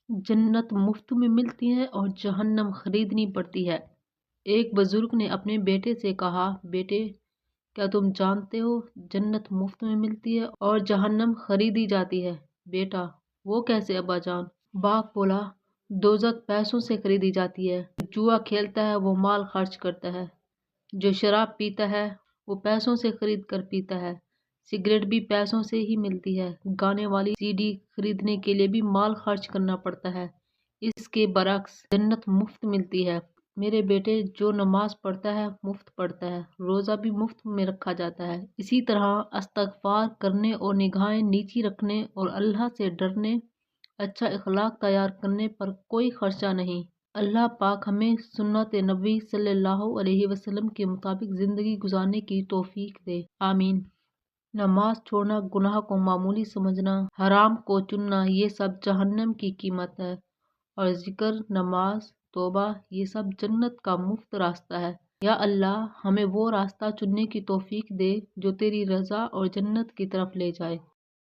जन्नत मुफ्त में मिलती है और जहन्नम खरीदनी पड़ती है। एक बुजुर्ग ने अपने बेटे से कहा, बेटे क्या तुम जानते हो जन्नत मुफ्त में मिलती है और जहन्नम खरीदी जाती है। बेटा वो कैसे अब्बा जान। बाप बोला, दोजख पैसों से खरीदी जाती है। जुआ खेलता है वो माल खर्च करता है, जो शराब पीता है वो पैसों से खरीद कर पीता है, सिगरेट भी पैसों से ही मिलती है, गाने वाली सीडी खरीदने के लिए भी माल खर्च करना पड़ता है। इसके बरक्स जन्नत मुफ्त मिलती है। मेरे बेटे जो नमाज पढ़ता है मुफ्त पढ़ता है, रोज़ा भी मुफ्त में रखा जाता है। इसी तरह इस्तगफार करने और निगाहें नीची रखने और अल्लाह से डरने, अच्छा इखलाक तैयार करने पर कोई खर्चा नहीं। अल्लाह पाक हमें सुन्नत नबी सल्लल्लाहु अलैहि वसल्लम के मुताबिक ज़िंदगी गुजारने की तौफीक दे, आमीन। नमाज छोड़ना, गुनाह को मामूली समझना, हराम को चुनना, ये सब जहन्नम की कीमत है। और जिक्र, नमाज, तौबा ये सब जन्नत का मुफ्त रास्ता है। या अल्लाह हमें वो रास्ता चुनने की तौफीक दे जो तेरी रज़ा और जन्नत की तरफ ले जाए।